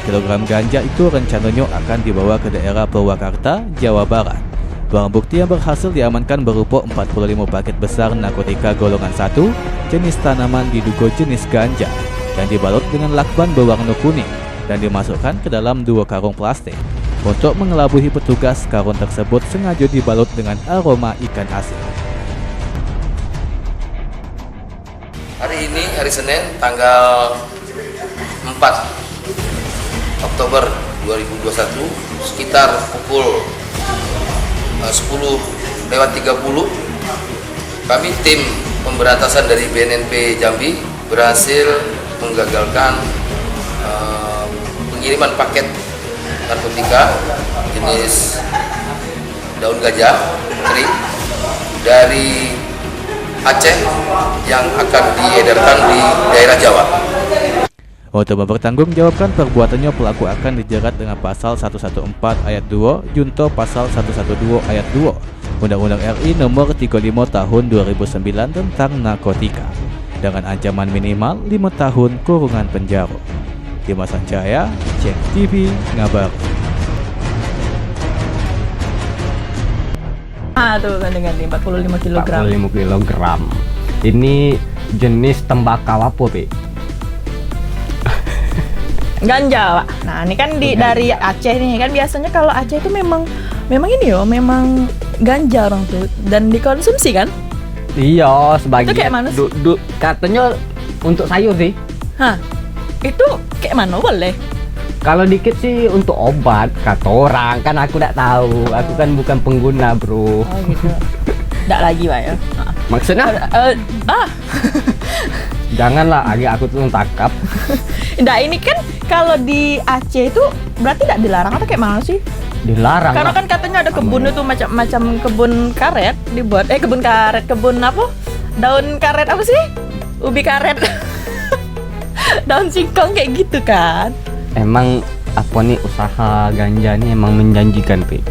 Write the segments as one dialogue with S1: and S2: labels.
S1: kg ganja itu rencananya akan dibawa ke daerah Purwakarta, Jawa Barat. Barang bukti yang berhasil diamankan berupa 45 paket besar narkotika golongan 1 jenis tanaman diduga jenis ganja dan dibalut dengan lakban berwarna kuning dan dimasukkan ke dalam 2 karung plastik. Untuk mengelabui petugas, karung tersebut sengaja dibalut dengan aroma ikan asin.
S2: Hari ini, hari Senin, tanggal 4 Oktober 2021, sekitar pukul 10.30, kami tim pemberantasan dari BNNP Jambi berhasil menggagalkan pengiriman paket narkotika jenis daun gajah kering dari Aceh yang akan diedarkan di daerah Jawa.
S1: Untuk mempertanggungjawabkan perbuatannya, pelaku akan dijerat dengan pasal 114 ayat 2 junto pasal 112 ayat 2 Undang-Undang RI nomor 35 tahun 2009 tentang narkotika dengan ancaman minimal 5 tahun kurungan penjara. Dimas Sancaya, Cek TV, ngabar.
S3: Tuh ganti-ganti 45 kg.
S4: 45 kg. Ini jenis tembakau apa, Pi?
S3: Ganja, Pak. Nah, ini kan dari Aceh nih. Kan biasanya kalau Aceh itu memang ini yo, memang ganja orang tuh dan dikonsumsi kan?
S4: Iya, sebagian.
S3: Itu kayak mana sih?
S4: Katanya untuk sayur sih.
S3: Hah? Itu kayak mana boleh?
S4: Kalau dikit sih untuk obat, kata orang. Kan aku tidak tahu. Aku kan bukan pengguna, bro.
S3: Oh gitu. Tidak lagi, Pak ya.
S4: Maksudnya? Janganlah, agak aku tuh tangkap.
S3: Nah, ini kan kalau di Aceh itu berarti tidak dilarang atau kayak mana sih?
S4: Dilarang.
S3: Karena
S4: lah.
S3: kan katanya ada kebun itu macam-macam kebun karet dibuat. Kebun karet, kebun apa? Daun karet apa sih? Ubi karet. Daun singkong kayak gitu kan.
S4: Emang apa nih usaha ganja nih emang menjanjikan, Pi.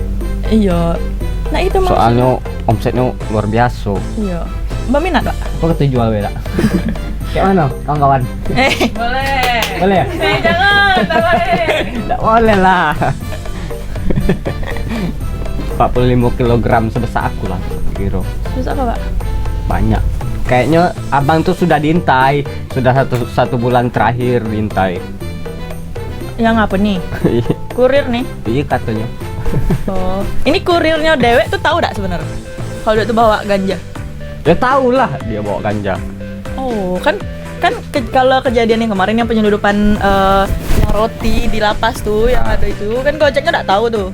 S3: Iya. Nah, itu maksudnya.
S4: Soalnya omsetnya luar biasa.
S3: Iya. Mbak minat, Pak?
S4: Apa kata jual beda? Kayak mana, kawan-kawan?
S3: Boleh.
S4: Boleh ya?
S3: Jangan, tak boleh.
S4: Tidak boleh lah. 45 kg sebesar aku lah, kira.
S3: Terus apa, Pak?
S4: Banyak. Kayaknya abang tuh sudah diintai, sudah satu bulan terakhir diintai.
S3: Yang apa nih? Kurir nih.
S4: Iya katanya.
S3: Oh, ini kurirnya Dewek tuh tahu tak sebenarnya? Kalau dia tuh bawa ganja.
S4: Ya tahu lah dia bawa ganja.
S3: Oh, kan kalau kejadian yang kemarin yang penyeludupan yang roti di lapas tuh yang ada itu kan Gojeknya nggak tahu tuh.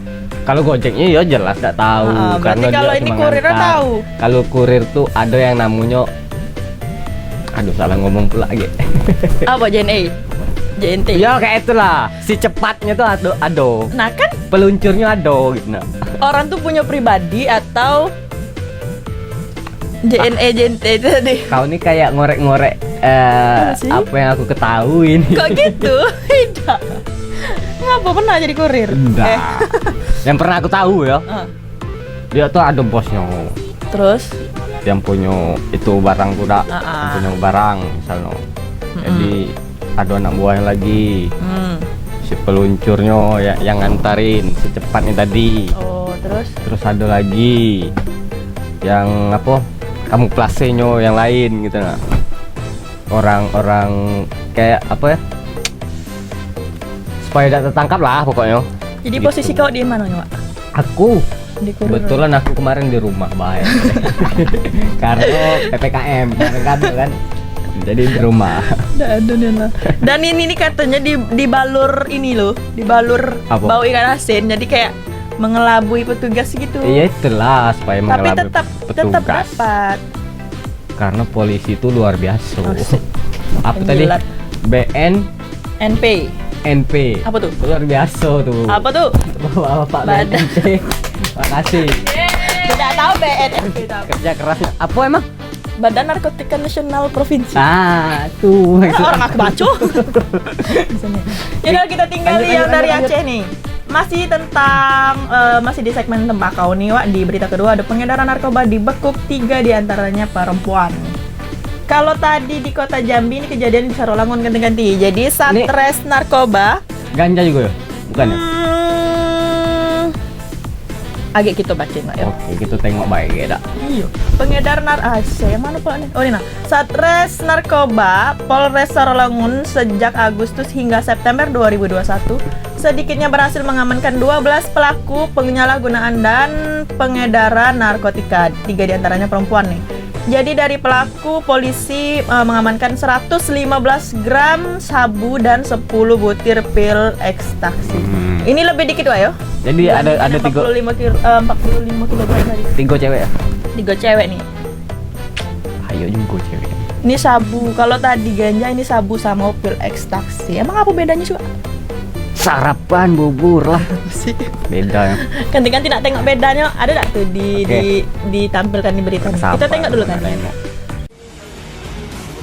S4: Kalau Gojeknya ya jelas nggak tahu.
S3: Berarti
S4: karena
S3: kalau
S4: dia
S3: ini
S4: cuma
S3: kurirnya
S4: ngantar.
S3: tahu.
S4: Kalau kurir tuh ada yang namanya, aduh salah ngomong pula lagi.
S3: Apa JNE? JNT.
S4: Ya kayak itulah, si cepatnya tuh ada.
S3: Nah kan
S4: Peluncurnya ada gitu. Nah.
S3: orang tuh punya pribadi atau JNT itu tadi.
S4: Kau ini kayak ngorek-ngorek
S3: sih?
S4: apa yang aku ketahui nih.
S3: Kok gitu? Tidak. Ngapa pernah jadi kurir?
S4: Enggak. Yang pernah aku tahu ya, dia tuh ada bosnya.
S3: Terus?
S4: Yang punya itu barang kuda, yang punya barang misalnya. Jadi ada anak buahnya lagi. Si peluncurnya yang ngantarin secepatnya tadi.
S3: Oh, terus?
S4: Terus ada lagi yang apa? Kamu plasenya yang lain gitu nah. Orang-orang kayak apa ya? Supaya tidak tertangkap lah pokoknya.
S3: Jadi
S4: Gitu.
S3: posisi kau di mana, Pak?
S4: Aku
S3: Di kurir.
S4: kebetulan aku kemarin di rumah baik. Karena PPKM kan. Jadi di rumah.
S3: Dan ini katanya dibalur ini loh, dibalur
S4: Apa?
S3: bau ikan asin. Jadi kayak mengelabui petugas gitu.
S4: Iya itulah supaya
S3: Tapi
S4: mengelabui
S3: tetap
S4: petugas.
S3: dapat.
S4: Karena polisi itu luar biasa.
S3: Asik.
S4: Apa tadi?
S3: Penjilat.
S4: NP.
S3: Apa tuh?
S4: Luar biasa tuh.
S3: Apa tuh?
S4: Bapak
S3: Badan.
S4: BNP. Makasih.
S3: Tidak tahu BNNP tahu.
S4: Kerja kerasnya. Apa emang?
S3: Badan Narkotika Nasional Provinsi.
S4: Tuh.
S3: Orang aku baca. Jadi kita tinggali yang dari Aceh nih. Masih tentang masih di segmen tembakau nih, Wak. Di berita kedua ada pengedaran narkoba dibekuk 3 diantaranya perempuan. Kalau tadi di kota Jambi ini kejadian di Sarolangun ganti-ganti. Jadi Satres Narkoba
S4: Ganja juga ya? Bukan ya?
S3: Agak gitu baca nggak ya?
S4: Oke, kita tengok baik ya dak.
S3: Iya. Pengedar yang mana pak nih? Oh ini nah. Satres Narkoba Polres Sarolangun sejak Agustus hingga September 2021 sedikitnya berhasil mengamankan 12 pelaku penyalahgunaan dan pengedaran narkotika. 3 diantaranya perempuan nih. Jadi dari pelaku polisi mengamankan 115 gram sabu dan 10 butir pil ekstasi. Ini lebih dikit Wak ya?
S4: Jadi ada
S3: 45 kg tadi.
S4: 3 cewek ya?
S3: 3 cewek nih.
S4: Ayo juga cewek.
S3: Ini sabu, kalau tadi ganja ini sabu sama pil ekstasi. Emang apa bedanya sih, Pak?
S4: Sarapan bubur lah. Beda ya.
S3: Ganti-ganti nak tengok bedanya. Ada tak tuh ditampilkan di berita? Kita tengok dulu kan.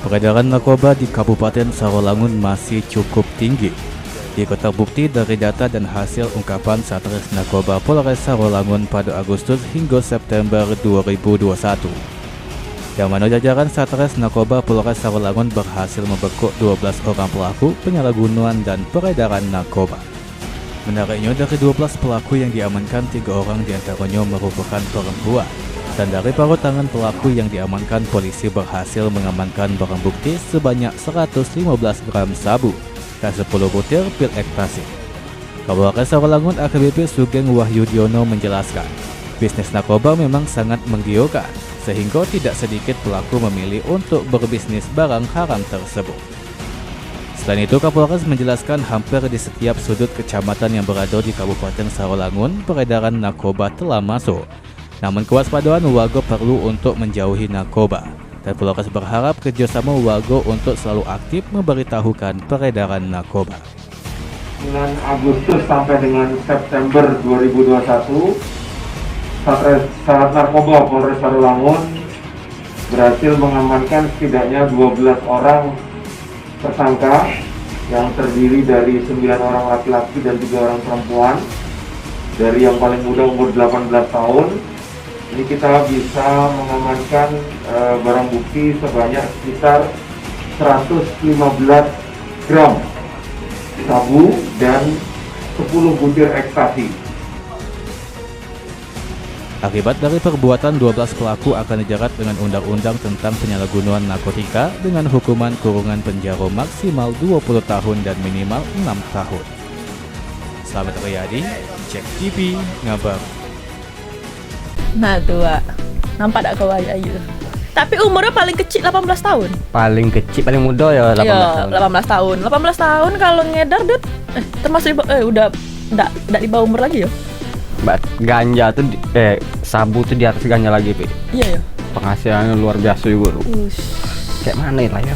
S1: Peredaran narkoba di Kabupaten Sarolangun masih cukup tinggi. Dikutip bukti dari data dan hasil ungkapan Satres Narkoba Polres Sarolangun pada Agustus hingga September 2021. Yang mana jajaran Satres Narkoba Polres Sarolangun berhasil membekuk 12 orang pelaku penyalahgunaan dan peredaran narkoba. Menariknya dari 12 pelaku yang diamankan, 3 orang diantaranya merupakan perempuan. Dan dari paruh tangan pelaku yang diamankan, polisi berhasil mengamankan barang bukti sebanyak 115 gram sabu dan 10 butir pil ekstasi. Kapolres Sarolangun AKBP Sugeng Wahyudiono menjelaskan, bisnis narkoba memang sangat menggiurkan, sehingga tidak sedikit pelaku memilih untuk berbisnis barang haram tersebut. Selain itu, Kapolres menjelaskan hampir di setiap sudut kecamatan yang berada di Kabupaten Sarolangun, peredaran narkoba telah masuk. Namun kewaspadaan warga perlu untuk menjauhi narkoba. Dan Polres berharap kerjasama warga untuk selalu aktif memberitahukan peredaran narkoba.
S5: Bulan Agustus sampai dengan September 2021, Satres Narkoba Polres Sarolangun berhasil mengamankan setidaknya 12 orang tersangka yang terdiri dari 9 orang laki-laki dan 3 orang perempuan. Dari yang paling muda umur 18 tahun, ini kita bisa mengamankan barang bukti sebanyak sekitar 115 gram sabu dan 10 butir ekstasi.
S1: Akibat dari perbuatan 12 pelaku akan dijerat dengan Undang-Undang tentang penyalahgunaan narkotika dengan hukuman kurungan penjara maksimal 20 tahun dan minimal 6 tahun. Selamat Riyadi, Cek TV, ngabar.
S3: Nah tuh, Wak. Nampak tak kau ayu? Tapi umurnya paling kecil 18 tahun.
S4: Paling kecil, paling muda ya 18 tahun.
S3: 18 tahun. 18 tahun kalau ngedar, Dut. Termasuk udah enggak di bawah umur lagi ya?
S4: Ganja tuh sabu tuh di atas ganja lagi, Pi.
S3: Iya ya.
S4: Penghasilannya luar biasa juga tuh. Kayak mana lah ya?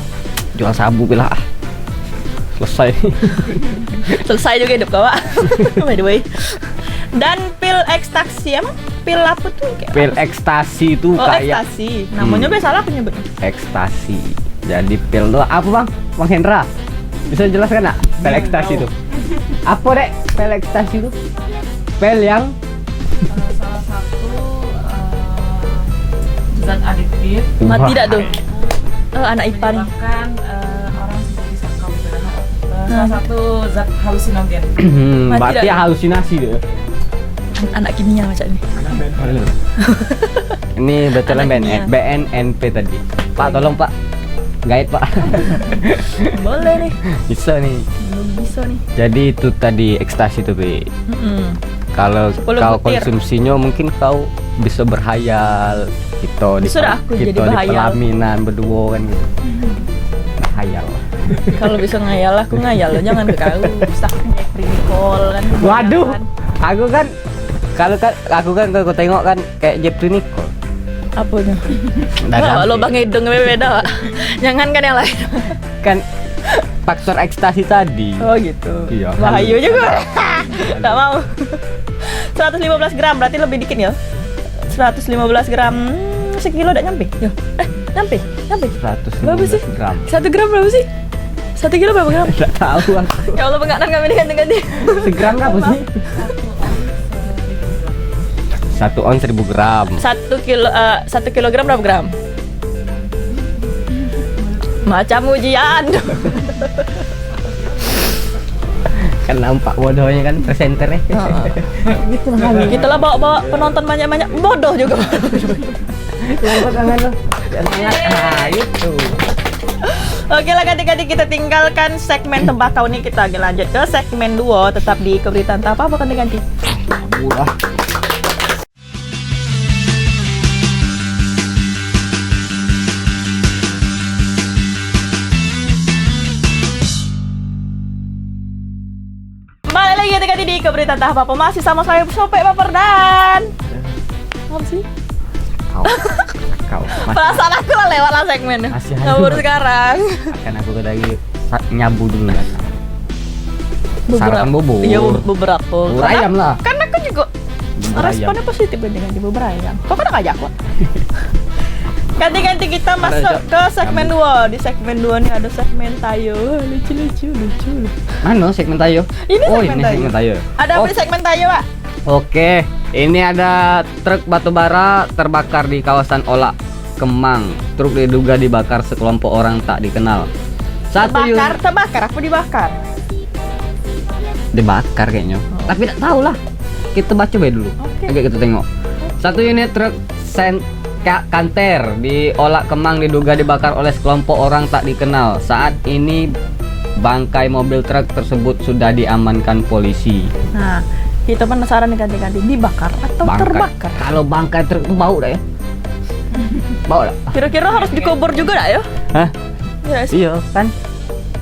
S4: Jual sabu bila selesai.
S3: Selesai juga hidup kau, Wak. By the way. Dan pil ekstasi, emang pil apa tuh?
S4: Pil ekstasi itu kayak
S3: ekstasi. Namanya biasa lah penyebutnya.
S4: Ekstasi. Jadi pil itu apa, Bang? Bang Hendra. Bisa jelaskan enggak? Pil ekstasi itu. Apa, Dek? Pil ekstasi itu? Pil yang
S6: salah satu zat adiktif.
S3: Mati tidak tuh? Anak IPA nih.
S6: Bahkan orang seperti sarkom. Salah satu zat halusinogen.
S4: Berarti halusinasi tuh.
S3: Anak kimia macam ni.
S4: Ini betulan BNNP tadi. Pak, tolong Pak. Guide Pak.
S3: Boleh nih.
S4: Bisa nih.
S3: Belum bisa nih.
S4: Jadi itu tadi ekstasi tuh, Pi. Kalau kau konsumsinya mungkin kau bisa berhayal gitu di pelaminan berdua kan gitu. Berhayal.
S3: Kalau bisa ngayal aku ngayal loh, jangan ke kau. Bisa Jepri-Nicole kan.
S4: Waduh. Aku kan kalau tengok kan kayak Jepri-Nicole.
S3: Apanya? Nah, lubang hidung beda, Pak. Jangan kan yang lain.
S4: Kan faktor ekstasi tadi.
S3: Oh gitu.
S4: Iya.
S3: Bahaya juga. Tak mau. 115 gram berarti lebih dikit ya. 115 gram sekilo udah nyampe. Yo. Nyampe.
S4: 115 gram.
S3: 1 gram berapa sih? 1 kilo berapa gram?
S4: Enggak tahu aku.
S3: Ya Allah, penganan kami ganti-ganti.
S4: Segram apa sih? 1 on 1000 gram.
S3: 1 kilogram berapa gram? Macam ujian.
S4: Kan nampak bodohnya kan presenternya.
S3: Gitu lah. Kita lah bawa penonton banyak-banyak bodoh juga.
S4: Angkat tangan lo. Itu.
S3: Oke lah adik-adik, kita tinggalkan segmen tembakau nih, kita lagi lanjut ke segmen 2. Tetap di Keberitaan Tak Apa ganti-ganti.
S4: Udah.
S3: Balik lagi adik-adik di Keberitaan Tak Apa, masih sama saya Sope Baper dan apa sih?
S4: Kau.
S3: Perasaan aku lah lewat lah segmen.
S4: Masih
S3: Nah, baru sekarang.
S4: Akan aku lagi nyabu dulu kan. Sarapan bubur.
S3: Iya, beberapa.
S4: Bubur ayam lah.
S3: Kan aku juga
S4: Bubur
S3: responnya
S4: ayam.
S3: positif dengan di bubur ayam. Kok kan ngajak aku? Ganti-ganti kita masuk ke segmen 2. Di segmen 2 nih ada segmen tayo. Lucu.
S4: Mana segmen tayo?
S3: Ini
S4: oh,
S3: segmen
S4: ini
S3: tayo.
S4: segmen tayo.
S3: Ada apa di segmen tayo, Pak?
S4: Oke, ini ada truk batubara terbakar di kawasan Olak, Kemang. Truk diduga dibakar sekelompok orang tak dikenal.
S3: Terbakar apa dibakar?
S4: Dibakar kayaknya. Tapi tak tahu lah. Kita baca baik dulu.
S3: Oke.
S4: Oke, kita tengok. Satu unit truk kanter di Olak, Kemang diduga dibakar oleh sekelompok orang tak dikenal. Saat ini bangkai mobil truk tersebut sudah diamankan polisi.
S3: Nah, kita penasaran nih ganti-ganti, dibakar atau terbakar?
S4: Kalau bangkai truk itu bau dah ya. Bau dah.
S3: Kira-kira harus dikubur juga dah ya?
S4: Hah?
S3: Iya sih.
S4: Iya kan.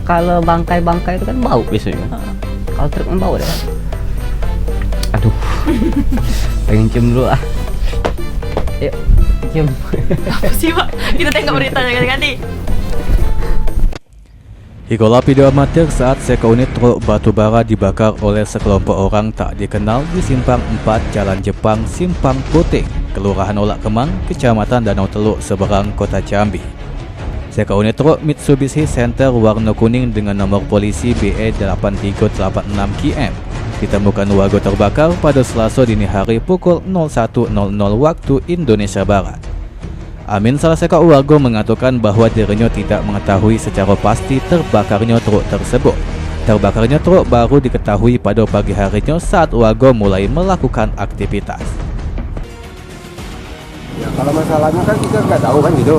S4: Kalau bangkai-bangkai itu kan bau biasanya. Kalau truk kan bau dah. Aduh. Pengen cium dulu ah. Yuk, cium.
S3: Apa sih, Pak? Kita tengok beritanya ganti-ganti.
S1: Ikulah video amatir saat seunit truk batubara dibakar oleh sekelompok orang tak dikenal di Simpang 4 Jalan Jepang, Simpang Puting, Kelurahan Olak Kemang, Kecamatan Danau Teluk, Seberang, Kota Jambi. Seunit truk Mitsubishi Center warna kuning dengan nomor polisi BE8386QM ditemukan warga terbakar pada Selasa dini hari pukul 01.00 waktu Indonesia Barat. Amin, salah seorang warga, mengatakan bahwa dirinya tidak mengetahui secara pasti terbakarnya truk tersebut. Terbakarnya truk baru diketahui pada pagi harinya saat warga mulai melakukan aktivitas.
S7: Ya, kalau masalahnya kan kita nggak tahu kan gitu.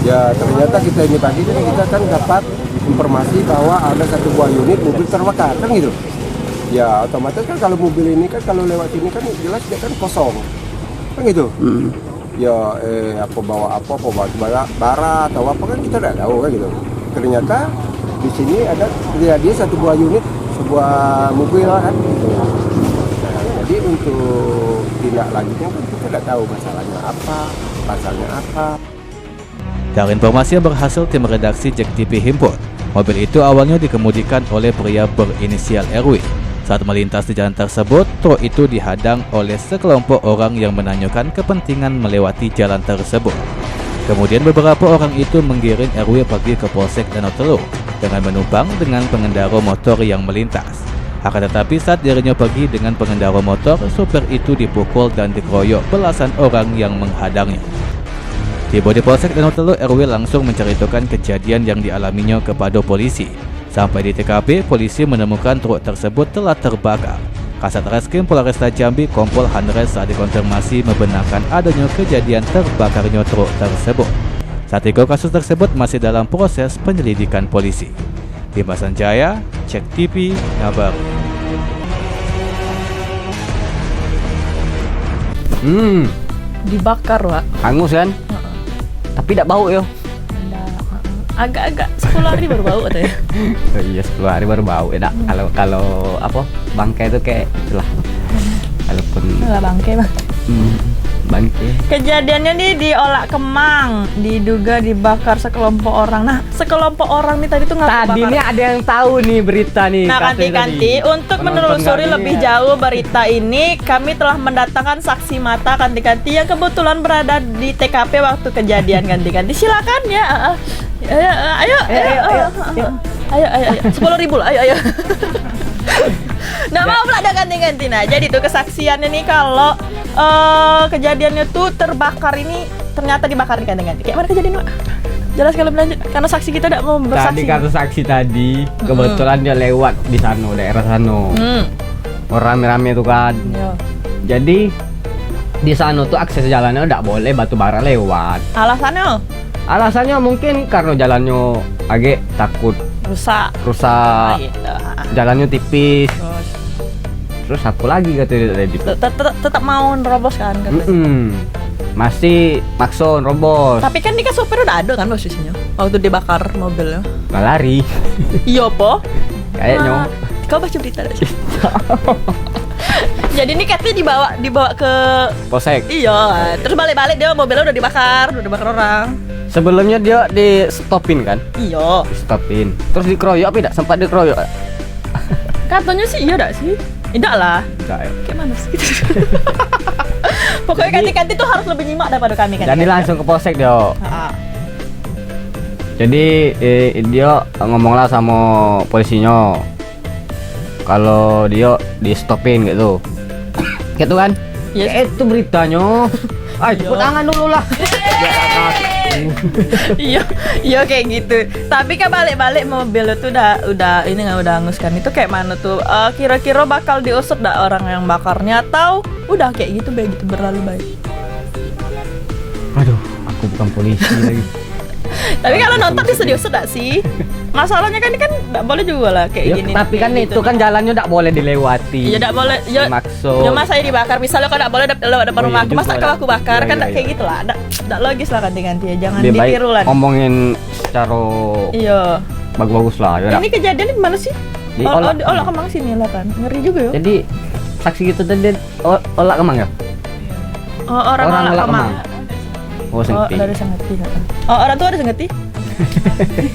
S7: Ya ternyata kita ini pagi ini kita kan dapat informasi bahwa ada satu buah unit mobil terbakar kan gitu. Ya otomatis kan kalau mobil ini kan kalau lewat sini kan jelas dia kan kosong kan gitu. Ya bawa bara atau apa kan kita tidak tahu kan gitu. Ternyata di sini ada dia satu buah unit sebuah mobil kan gitu. Nah, jadi untuk tindak lanjutnya kan kita tidak tahu masalahnya apa, pasalnya apa.
S1: Dari informasi yang berhasil tim redaksi JEK TV himpun, mobil itu awalnya dikemudikan oleh pria berinisial RW. Saat melintas di jalan tersebut, truk itu dihadang oleh sekelompok orang yang menanyakan kepentingan melewati jalan tersebut. Kemudian beberapa orang itu menggiring RW pergi ke Polsek Danau Teluk dengan menumpang dengan pengendara motor yang melintas. Akan tetapi saat dirinya pergi dengan pengendara motor, supir itu dipukul dan dikeroyok belasan orang yang menghadangnya. Tiba di Polsek Danau Teluk, RW langsung menceritakan kejadian yang dialaminya kepada polisi. Sampai di TKP, polisi menemukan truk tersebut telah terbakar. Kasat Reskrim Polresta Jambi Kompol Hanres saat dikonfirmasi membenarkan adanya kejadian terbakarnya truk tersebut. Saat itu kasus tersebut masih dalam proses penyelidikan polisi. Dimas Sanjaya, JEK TV, Ngabar.
S3: Dibakar, Pak.
S4: Hangus kan? Tapi tidak bau yo.
S3: Agak-agak 10 hari baru bau katanya.
S4: Oh iya, 10 hari baru bau ya. Kalau apa? Bangkai itu kayak itulah. Walaupun
S3: Enggak bangke, Bang.
S4: bangkai.
S3: Kejadiannya nih di Olak Kemang, diduga dibakar sekelompok orang. Nah, sekelompok orang nih tadi tuh ngaku
S4: Tadi
S3: bakar.
S4: nih ada yang tahu nih berita nih.
S3: Nah,
S4: katanya
S3: kanti-kanti
S4: tadi.
S3: untuk
S4: Penonton
S3: menelusuri
S4: kami
S3: lebih
S4: ya.
S3: jauh berita ini, kami telah mendatangkan saksi mata kanti-kanti yang kebetulan berada di TKP waktu kejadian. Kanti-kanti silakan ya. Ayo. 10.000 lah, ayo. Nah, maaf lah ada ganti-ganti. Nah, jadi tuh kesaksiannya nih kalau kejadiannya tuh terbakar ini ternyata dibakar ganti-ganti. Kayak mana kejadiannya, Pak? Jelaskan lebih lanjut karena saksi kita tidak mau bersaksi.
S4: Tadi kata saksi tadi, kebetulan dia lewat di sana, daerah sana. Orang rame-rame tuh kan.
S3: Iya.
S4: Jadi di sana tuh akses jalannya tidak boleh batu bara lewat.
S3: Alasannya
S4: Alasannya mungkin karena jalannya agak takut
S3: rusak. Gitu.
S4: Jalannya tipis.
S3: Terus
S4: Terus aku lagi katanya tadi.
S3: tetap mau nerobos kan katanya.
S4: Masih maksa robos.
S3: Tapi kan ini kan sopir udah ada kan posisinya waktu dibakar mobilnya.
S4: Nggak lari.
S3: Iya po.
S4: Kayaknya.
S3: Kau baca berita ada sih. Jadi ini katanya dibawa ke
S4: Polsek.
S3: iya. Terus balik-balik dia mobilnya udah dibakar orang.
S4: Sebelumnya dia di stopin kan?
S3: Iya.
S4: Stopin. Terus dikeroyok apa tidak? Sempat dikeroyok.
S3: Katanya sih iya dak sih? Tidak lah.
S4: Enggak ya.
S3: Kayak mana sih? Pokoknya kanti-kanti tuh harus lebih nyimak daripada kami kan.
S4: Jadi langsung ke polsek dia. Jadi dia ngomonglah sama polisinya. Kalau dia di stopin gitu. Gitu kan?
S3: Yes.
S4: Ya, itu beritanya. Ayo tepuk tangan dulu lah.
S3: Iya kayak gitu. Tapi kan balik-balik mobil itu udah ini nggak udah hangus kan. Itu kayak mana tuh? Kira-kira bakal diusut dah orang yang bakarnya atau udah kayak gitu baik gitu berlalu baik.
S4: Aduh, aku bukan polisi lagi.
S3: Tapi kalau nonton bisa diusut gak sih? Masalahnya kan ini kan nggak boleh juga lah kayak
S4: Ya,
S3: gini.
S4: tapi kan
S3: kayak
S4: itu kan jalannya tidak boleh dilewati.
S3: Iya tidak boleh. Ya,
S4: Maksud.
S3: ya masa ini dibakar. Misalnya kalau tidak boleh lewat depan
S4: Oh, iya
S3: rumahku, masa
S4: juga
S3: kalau
S4: ya.
S3: aku bakar
S4: Iya,
S3: kan
S4: iya,
S3: kayak
S4: iya.
S3: gitu lah. Tidak logis lah ganti-ganti ya. Jangan
S4: Lebih baik
S3: ditiru lah.
S4: ngomongin secara
S3: Iya.
S4: bagus-bagus lah. Ya,
S3: Ini kejadian di mana sih?
S4: Di
S3: Olak
S4: Olak.
S3: Kemang sini lah kan. Ngeri juga ya.
S4: Jadi saksi gitu tadi Olak Kemang ya?
S3: Oh, orang Olak Kemang.
S4: Oh,
S3: Oh,
S4: Sengti.
S3: dari Sengeti. Oh, orang tua ada Sengeti?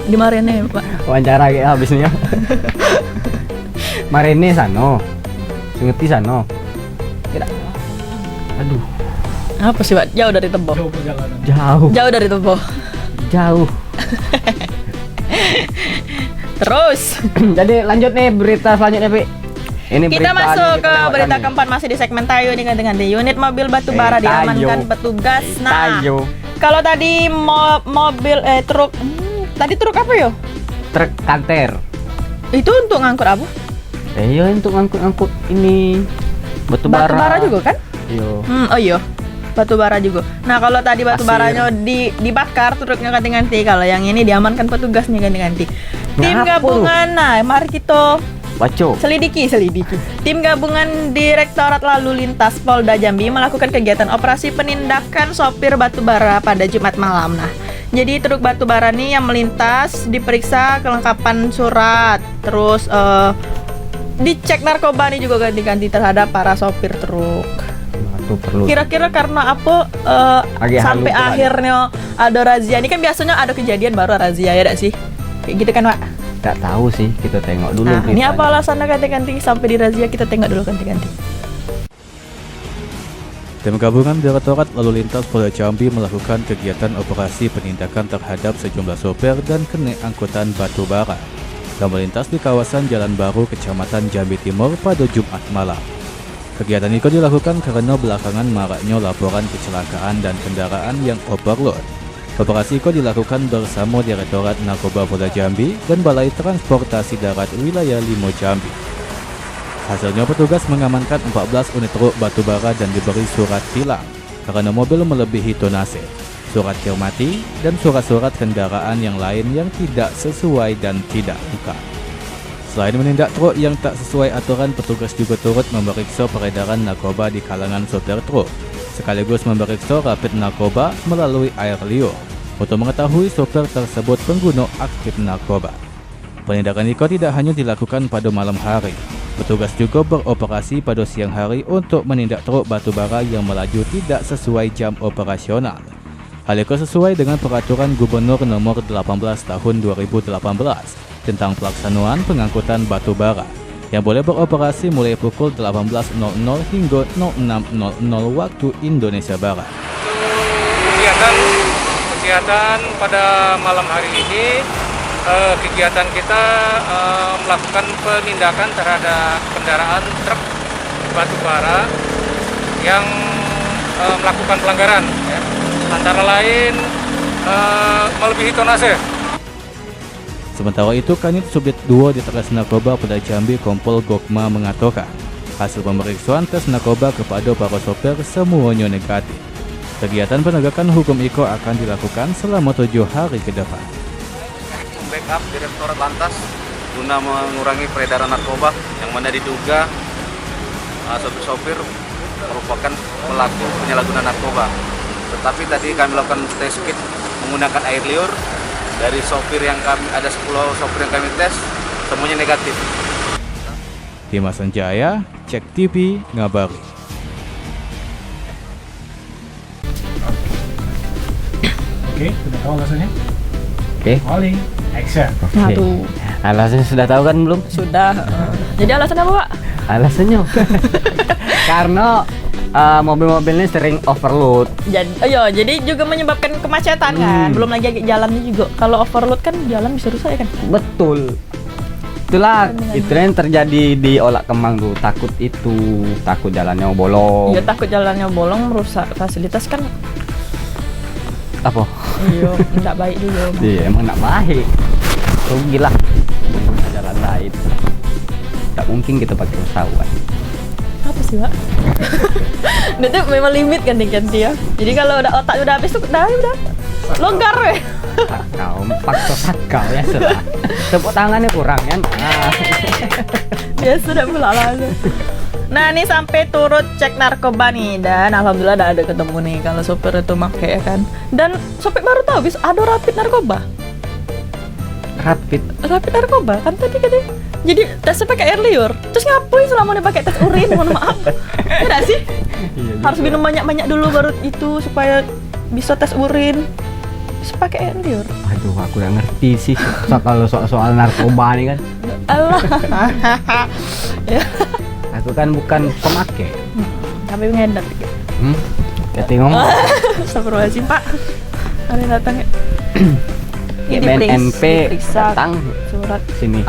S3: Di Marene, Pak.
S4: Wawancara kayak habisnya. Marene sano. Sengeti sano. Tidak. Aduh,
S3: Apa sih, Pak? Jauh dari Tebo.
S4: jauh.
S3: Jauh dari Tebo.
S4: Jauh.
S3: Terus
S4: Jadi lanjut nih berita selanjutnya, Pi. Ini
S3: kita
S4: berita
S3: masuk
S4: nih,
S3: ke
S4: kita
S3: berita
S4: lewatkan nih.
S3: keempat masih di segmen Tayo nih dengan di unit mobil batubara
S4: Tayo.
S3: diamankan petugas. Nah,
S4: Tayo.
S3: kalau tadi mobil truk tadi truk apa yo?
S4: Truk kanter.
S3: Itu untuk ngangkut apa?
S4: Iya, untuk ngangkut ini batu bara.
S3: Batubara juga kan?
S4: Iya.
S3: Oh iya. Batu bara juga. Nah, kalau tadi batu baranya dibakar truknya ganti-ganti. Kalau yang ini diamankan petugas nih ganti-ganti. Tim
S4: Ngapa lu?
S3: gabungan. Nah, mari kita
S4: Baco.
S3: selidiki. Tim gabungan Direktorat Lalu Lintas Polda Jambi melakukan kegiatan operasi penindakan sopir batu bara pada Jumat malam. Nah, jadi truk batu bara nih yang melintas diperiksa kelengkapan surat, terus dicek narkoba nih juga ganti-ganti terhadap para sopir truk.
S4: Itu perlu.
S3: Kira-kira karena apa
S4: Agak
S3: sampai
S4: halus tuh,
S3: akhirnya ada razia? Ini kan biasanya ada kejadian baru razia ya enggak sih? Kayak gitu kan, Pak?
S4: Nggak tahu sih, kita tengok dulu.
S3: Nah, ini
S4: beritanya.
S3: apa alasannya ganti-ganti sampai di razia? Kita tengok dulu ganti-ganti.
S1: Tim gabungan Direktorat Lalu Lintas Polda Jambi melakukan kegiatan operasi penindakan terhadap sejumlah sopir dan kenek angkutan batu bara yang melintas di kawasan Jalan Baru, Kecamatan Jambi Timur pada Jumat malam. Kegiatan itu dilakukan karena belakangan maraknya laporan kecelakaan dan kendaraan yang overload. Operasi itu dilakukan bersama Direktorat Narkoba Polda Jambi dan Balai Transportasi Darat Wilayah 5 Jambi. Hasilnya petugas mengamankan 14 unit truk batubara dan diberi surat tilang karena mobil melebihi tonase, surat kirmati, dan surat-surat kendaraan yang lain yang tidak sesuai dan tidak buka. Selain menindak truk yang tak sesuai aturan, petugas juga turut memeriksa peredaran narkoba di kalangan sopir truk, sekaligus memeriksa rapid narkoba melalui air liur untuk mengetahui sopir tersebut pengguna aktif narkoba. Penindakan itu tidak hanya dilakukan pada malam hari. Petugas juga beroperasi pada siang hari untuk menindak truk batubara yang melaju tidak sesuai jam operasional. Hal itu sesuai dengan Peraturan Gubernur Nomor 18 Tahun 2018 tentang pelaksanaan pengangkutan batubara yang boleh beroperasi mulai pukul 18.00 hingga 06.00 waktu Indonesia Barat.
S8: Kegiatan pada malam hari ini, kegiatan kita melakukan penindakan terhadap kendaraan truk batubara yang melakukan pelanggaran, ya. Antara lain melebihi tonase.
S1: Sementara itu, Kanit Subdit 2 di Ditres Narkoba Polda Jambi Kompol Gokma mengatakan hasil pemeriksaan tes narkoba kepada para sopir semuanya negatif. Kegiatan penegakan hukum IKO akan dilakukan selama 7 hari ke depan.
S9: Backup Direktorat Lantas guna mengurangi peredaran narkoba yang mana diduga sopir-sopir merupakan pelaku penyalahgunaan narkoba. Tetapi tadi kami lakukan tes kit menggunakan air liur. Dari sopir yang kami ada 10 sopir yang kami tes semuanya negatif.
S1: Dimas Sanjaya, Cek TV, ngabari.
S10: Oke, sudah tahu alasannya?
S4: Oke.
S10: Rolling, action.
S3: Aduh,
S4: Alasannya sudah tahu kan belum?
S3: sudah. Jadi alasannya apa, Pak?
S4: Alasannya karena mobil-mobilnya sering overload.
S3: Jadi juga menyebabkan kemacetan kan. Belum lagi jalannya juga. Kalau overload kan jalan bisa rusak ya kan?
S4: Betul. Itulah itu yang terjadi di Olak Kemang tuh. Takut jalannya bolong.
S3: Iya, takut jalannya bolong merusak fasilitas kan.
S4: Apa?
S3: Iya, enggak baik juga.
S4: Iya, emang enggak baik. Rugi lah pengguna jalan lain. Tak mungkin kita pakai pesawat.
S3: Apa sih, Pak? Itu memang limit kan ganti ya. Jadi kalau otak udah habis tuh udah longgar weh.
S4: Kau paksa sakau ya sudah. Tepuk tangannya kurang kan?
S3: Ya sudah pula lah. Nah, ini sampai turut cek narkoba nih dan alhamdulillah ada ketemu nih kalau sopir itu pakai ya kan. Dan sopir baru tahu bisa ada rapid narkoba.
S4: Rapid
S3: Narkoba kan tadi katanya. Jadi tesnya pakai air liur. Terus ngapain selama dia pakai tes urin? Mohon maaf. Tidak sih?
S4: Iya,
S3: Harus minum banyak-banyak dulu baru itu supaya bisa tes urin. Terus pakai air liur.
S4: Aduh, aku nggak ngerti sih kalau soal narkoba nih kan.
S3: Allah. Ya.
S4: Aku kan bukan pemakai.
S3: Tapi ngedap.
S4: Ya tengok.
S3: Astagfirullahaladzim, Pak. Ada yang datang ya.
S4: BNNP
S3: diperiksa,
S4: datang
S3: surat
S4: sini.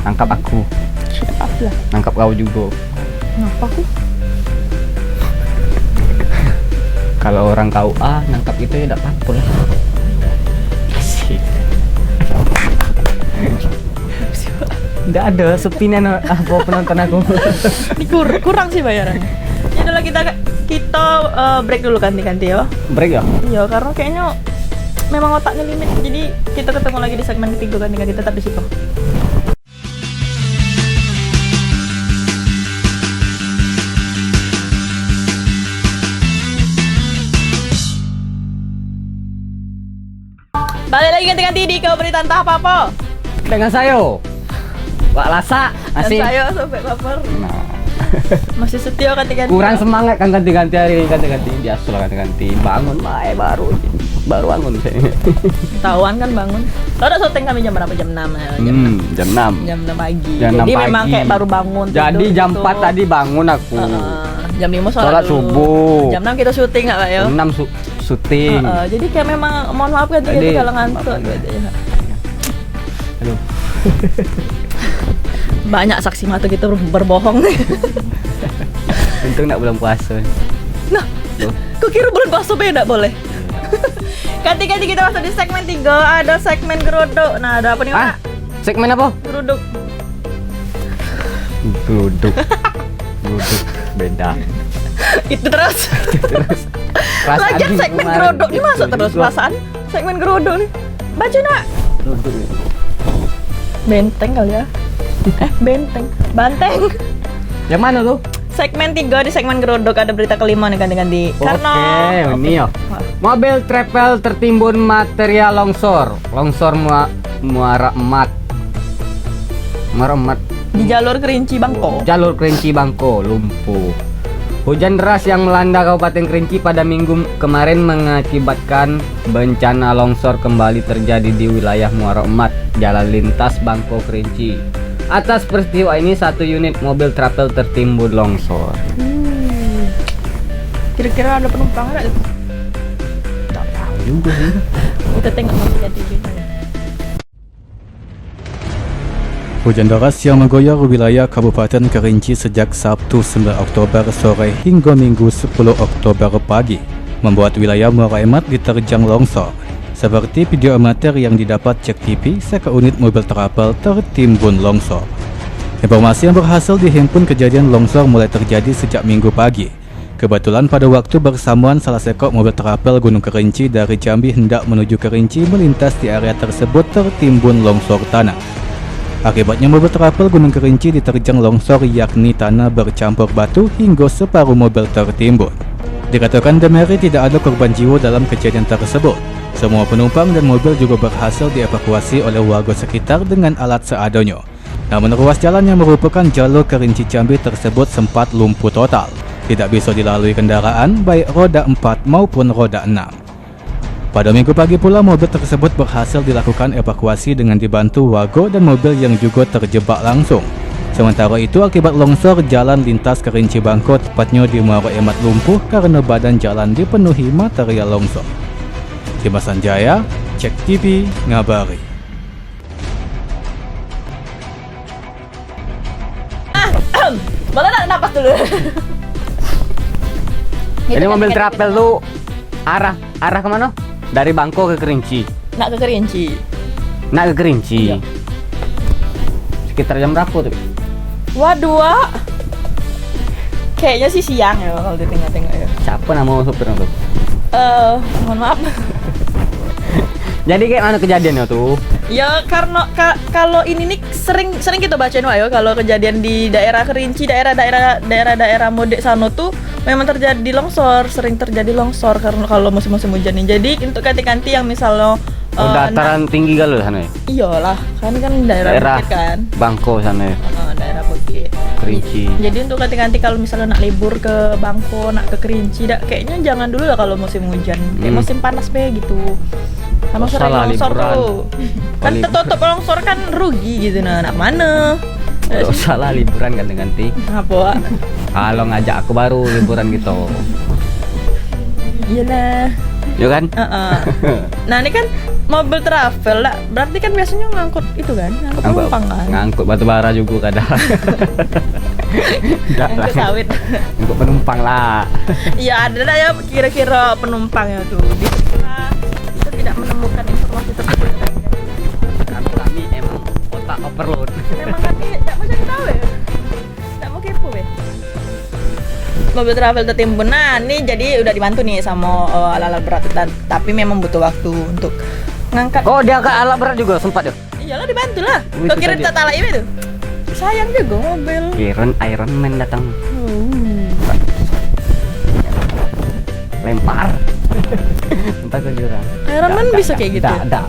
S4: Tangkap aku.
S3: siapa lah.
S4: Tangkap kau juga.
S3: Kenapa aku?
S4: Kalau orang kau nangkap itu ya tidak apa-apa lah. Asik. Tidak ada sepinan apa penonton aku.
S3: Ini kurang sih bayarannya. Ya udah kita break dulu ganti-ganti ya.
S4: Break ya?
S3: Iya, karena kayaknya memang otaknya limit. Jadi kita ketemu lagi di segmen ketiga ganti-ganti, tetap di situ. Balik lagi ganti-ganti di Kau Berita Entah Apa-apa.
S4: Dengan saya Pak Lasa masih.
S3: Dan saya sampai baper.
S4: Nah.
S3: Masih setia ganti-ganti.
S4: Kurang semangat kan ganti-ganti hari ini, ganti-ganti biasa lah ganti-ganti. Bangun baru bangun saya.
S3: Tahuan kan bangun. Tahu udah syuting kami jam berapa? Jam 6 ya.
S4: Jam 6.
S3: Jam 6 pagi.
S4: Jam 6
S3: Jadi
S4: pagi.
S3: memang kayak baru bangun.
S4: Jadi
S3: tidur
S4: jam
S3: gitu.
S4: 4 tadi bangun aku.
S3: Jam 5
S4: sholat
S3: dulu.
S4: subuh.
S3: Jam 6 kita syuting nggak Pak ya?
S4: Jam 6 syuting.
S3: Jadi kayak memang mohon maaf ganti-ganti kalau ngantuk gitu ya.
S4: Aduh.
S3: Banyak saksi mata kita berbohong nih.
S4: Untung nak bulan puasa.
S3: Nah, kok kira bulan puasa beda boleh? Ganti-ganti kita masuk di segmen 3. Ada segmen geruduk. Nah, ada apa nih, Pak?
S4: Segmen apa?
S3: Geruduk.
S4: Geruduk beda.
S3: Itu terus. Lagian segmen geruduk ini masuk terus perasaan. Segmen geruduk nih. Baca nak. Benteng kali ya. Banteng.
S4: Yang mana tuh?
S3: Segmen 3 di segmen geruduk ada berita kelima nih ganti-ganti. Karena
S4: ini ya. Mobil travel tertimbun material longsor. Muara Emat.
S3: Di jalur Kerinci Bangko.
S4: Lumpuh. Hujan deras yang melanda Kabupaten Kerinci pada Minggu kemarin mengakibatkan bencana longsor kembali terjadi di wilayah Muara Emat, Jalan Lintas Bangko Kerinci. Atas peristiwa ini 1 unit mobil travel tertimbun longsor.
S3: Kira-kira ada penumpang nggak?
S4: Tidak tahu juga sih.
S3: Kita tengok nanti TV.
S1: Hujan deras yang menggoyor wilayah Kabupaten Kerinci sejak Sabtu 9 Oktober sore hingga Minggu 10 Oktober pagi membuat wilayah Muara Emat diterjang longsor. Seperti video amatir yang didapat Cek TV, seunit mobil travel tertimbun longsor. Informasi yang berhasil dihimpun, kejadian longsor mulai terjadi sejak Minggu pagi. Kebetulan pada waktu bersamaan salah sekok mobil travel Gunung Kerinci dari Jambi hendak menuju Kerinci melintas di area tersebut tertimbun longsor tanah. Akibatnya mobil travel Gunung Kerinci diterjang longsor, yakni tanah bercampur batu hingga separuh mobil tertimbun. Dikatakan Demeri tidak ada korban jiwa dalam kejadian tersebut. Semua penumpang dan mobil juga berhasil dievakuasi oleh warga sekitar dengan alat seadanya. Namun ruas jalan yang merupakan jalur Kerinci Jambi tersebut sempat lumpuh total. Tidak bisa dilalui kendaraan baik roda 4 maupun roda 6. Pada Minggu pagi pula mobil tersebut berhasil dilakukan evakuasi dengan dibantu warga dan mobil yang juga terjebak langsung. Sementara itu akibat longsor, jalan lintas Kerinci Bangko tepatnya di Muara Emat lumpuh karena badan jalan dipenuhi material longsor. Dimas Sanjaya, Cek TV, ngabari.
S3: Boleh nak napas dulu.
S4: Ini mobil travel lu arah kemana? Dari Bangko ke Kerinci.
S3: Nak ke Kerinci.
S4: Iya. Sekitar jam berapa tuh?
S3: Waduh, Wak. Kayaknya sih siang ya kalau ditengok-tengok ya.
S4: Siapa nama supirnya tuh?
S3: Mohon maaf.
S4: Jadi kayak mana kejadiannya tuh?
S3: Ya karena kalau ini nih sering kita bacain ya, kalau kejadian di daerah Kerinci, daerah Modek sana tuh memang terjadi longsor, sering terjadi longsor karena kalau musim-musim hujan nih. Jadi untuk ganti-ganti yang misalnya
S4: dataran tinggi kali sana ya?
S3: Iyalah, kan daerah bukit kan.
S4: Bangko sana ya?
S3: Daerah bukit.
S4: Kerinci.
S3: Jadi untuk ganti-ganti kalau misalnya nak libur ke Bangko, nak ke Kerinci, kayaknya jangan dulu lah kalau musim hujan. Kayak musim panas be gitu. Sama sering longsor tuh. Kan tertutup longsor kan rugi gitu nak mana.
S4: Gak usah lah liburan ganti-ganti.
S3: Apa?
S4: Kalau ngajak aku baru liburan gitu.
S3: Iya lah.
S4: Iya kan?
S3: Nah ini kan mobil travel lah, berarti kan biasanya ngangkut itu kan, ngangkut penumpang kan?
S4: Ngangkut batu bara juga kadang.
S3: Ngangkut sawit.
S4: Ngangkut penumpang lah.
S3: Iya ada lah ya kira-kira penumpangnya tuh. Di sana kita tidak menemukan informasi tersebut.
S4: Karena kami emang otak overload.
S3: Memang kami tidak mau cari tahu ya, tidak mau kepo ya. Mobil travel tertimbun. Nah, ini jadi udah dibantu nih sama alat-alat berat, tapi memang butuh waktu untuk ngangkat.
S4: Oh, dia ke alat berat juga sempat ya?
S3: Iyalah dibantu lah. Kau kira tak tahu itu? Sayang juga mobil.
S4: Iron Man datang. Lempar ke jurang.
S3: Iron Man bisa kayak gitu?
S4: Ada.